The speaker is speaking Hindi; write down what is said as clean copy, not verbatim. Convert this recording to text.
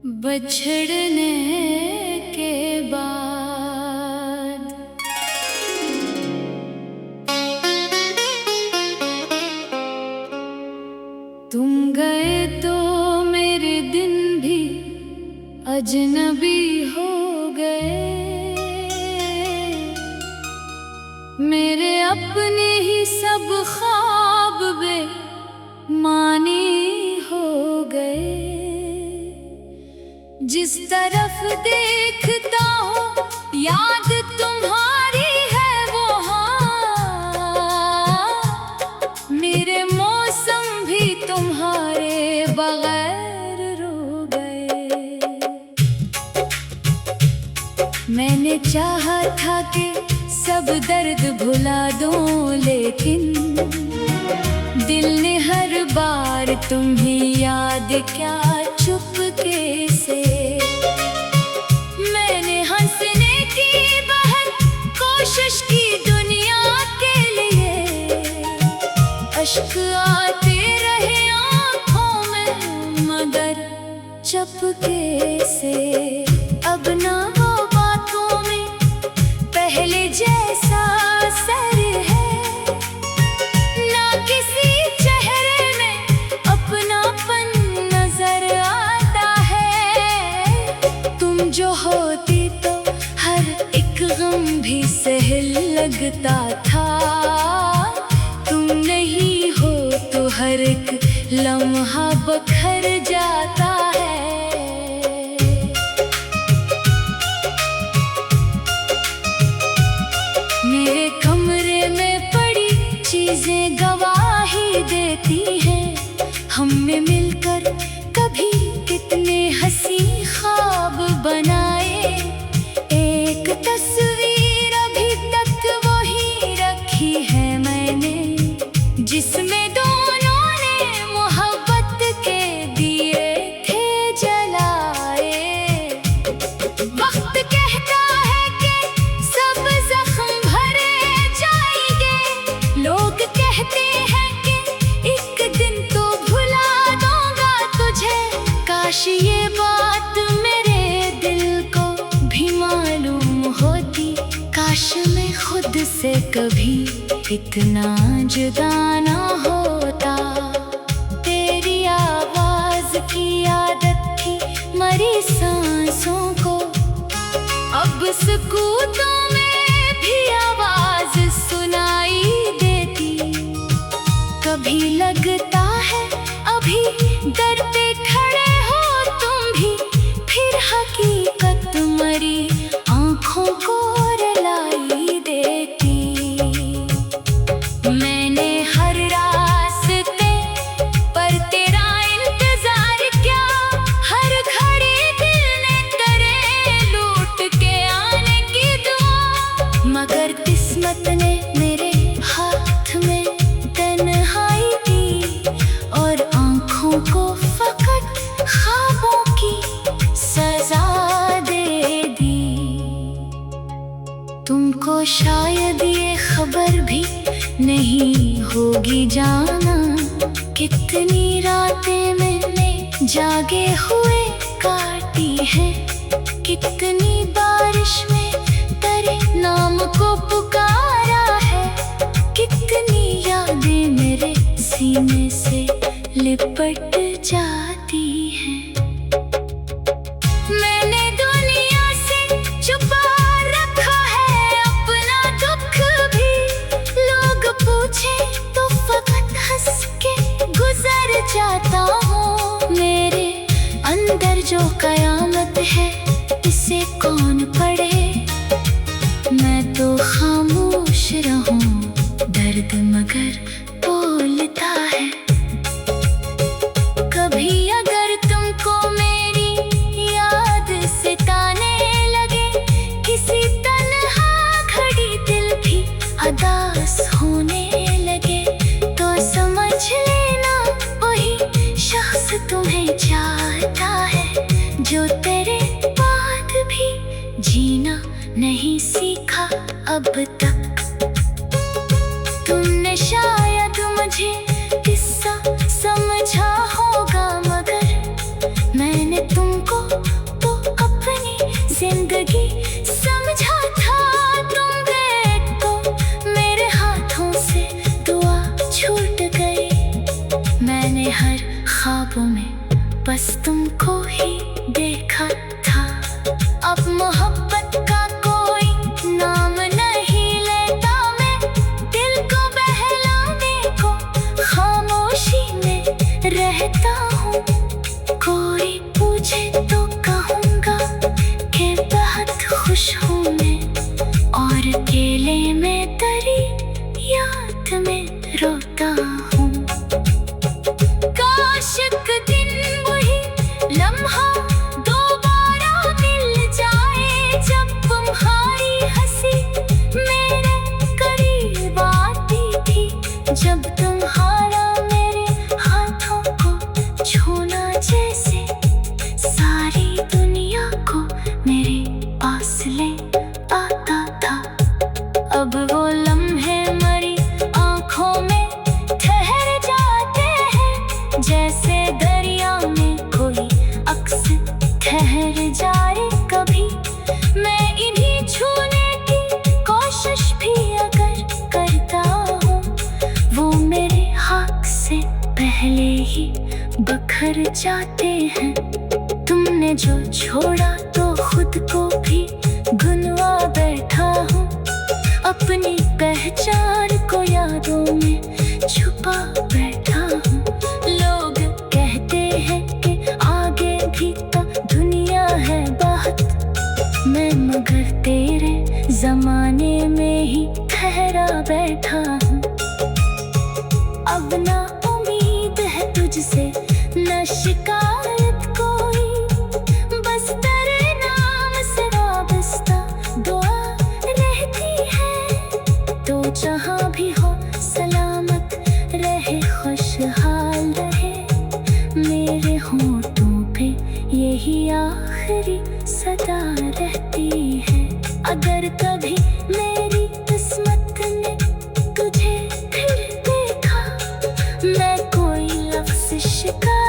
बछड़ने के बाद तुम गए तो मेरे दिन भी अजनबी हो गए। मेरे अपने ही सब ख्वाब बेमानी हो गए। जिस तरफ देखता हूँ याद तुम्हारी है वहाँ। मेरे मौसम भी तुम्हारे बगैर रो गए। मैंने चाहा था कि सब दर्द भुला दूं, लेकिन दिल ने हर बार तुम्हें याद क्या चुपके से। मैंने हंसने की बहुत कोशिश की दुनिया के लिए, अश्क आते रहे आँखों में मगर चुपके से। अब ना वो बातों में पहले जैसा असर है, ना किसी चेहरे में अपनापन नजर आता है। तुम जो होती तो हर एक गम भी सहल लगता था। तुम नहीं हो तो हर एक लम्हा बखर जाता है। मेरे कमरे में पड़ी चीजें गवाही देती हैं, हमने मिलकर कभी कितने हंसी ख्वाब बनाए। एक तस्वीर अभी तक वही रखी है मैंने, जिसमें दोनों ने मोहब्बत के दिए थे जलाए। वक्त कहता है कि सब जख्म भरे जाएंगे, लोग कहते हैं कि एक दिन तो भुला दूंगा तुझे। काश ये बात मेरे दिल को भी मालूम होती, काश मैं खुद से कभी इतना जुदा ना होता। तेरी आवाज की आदत थी मरी सांसों को, अब सुकूतों में भी आवाज सुनाई देती। कभी लगता है अभी दर पे खड़े हो तुम भी, फिर हकीकत मरी आँखों को रुलाई देती। मैंने हर रास्ते पर तेरा इंतजार किया, हर घड़ी दिल ने करे लूट के आने की दुआ। मगर किस्मत ने मेरे हाथ में तन्हाई दी और आँखों को फकत ख्वाबों की सजा दे दी। तुमको शायद ये खबर भी नहीं होगी जाना, कितनी रातें मैंने जागे हुए काटी हैं। कितनी बारिश में तेरे नाम को पुकारा है, कितनी यादें मेरे सीने से लिपट जाती हैं। मैंने दुनिया से छुपा रखा है अपना दुख भी, लोग पूछे तो फकत हंस के गुजर जाता हूँ। मेरे अंदर जो कयामत है इसे कौन पढ़े, मैं तो खामोश रहूं, दर्द मगर बोलता है। कभी अगर तुमको मेरी याद सताने लगे, किसी तन्हा घड़ी दिल भी उदास होने लगे, तो समझ लेना वही शख्स तुम्हें चाहता है, जो तेरे बाद भी जीना नहीं सीखा अब तक। तुमने शायद मुझे किस्सा समझा होगा, मगर मैंने तुमको बस तुमको ही देखा था। अब मोहब्बत का कोई नाम नहीं लेता मैं, दिल को बहलाने को खामोशी में रहता हूँ। कोई पूछे तो कहूँगा कि बहुत खुश हूँ मैं, और अकेले में तेरी याद में रोता हूँ। काश एक दिन वही लम्हा दोबारा मिल जाए, जब तुम्हारी हंसी मेरे करीब आती थी, जब तुम्हारा मेरे हाथों को छूना जैसे सारी दुनिया को मेरे पास ले आता था। अब वो लम्हे मरी आँखों में ठहर जाते हैं, जैसे दरिया में कोई अक्स ठहर जाए कभी। मैं इन्हीं छूने की कोशिश भी अगर करता हूँ, वो मेरे हाथ से पहले ही बखर जाते हैं। तुमने जो छोड़ा तो खुद को भी गुनवा बैठा हूँ, अपनी पहचान को यादों में छुपा बैठा हूँ। लोग कहते हैं कि आगे भी तो दुनिया है बहुत, मैं मगर तेरे जमाने में ही ठहरा बैठा हूँ। अब ना उम्मीद है तुझसे न शिकायत कोई, बस तेरे नाम से वाबस्ता दुआ रहती है। तो जहाँ भी हो सलामत रहे, खुशहाल रहे, मेरे होठों पे यही आखिरी सदा रहती है। अगर कभी मेरी किस्मत ने तुझे फिर देखा, मैं कोई लफ्ज़ शिकायत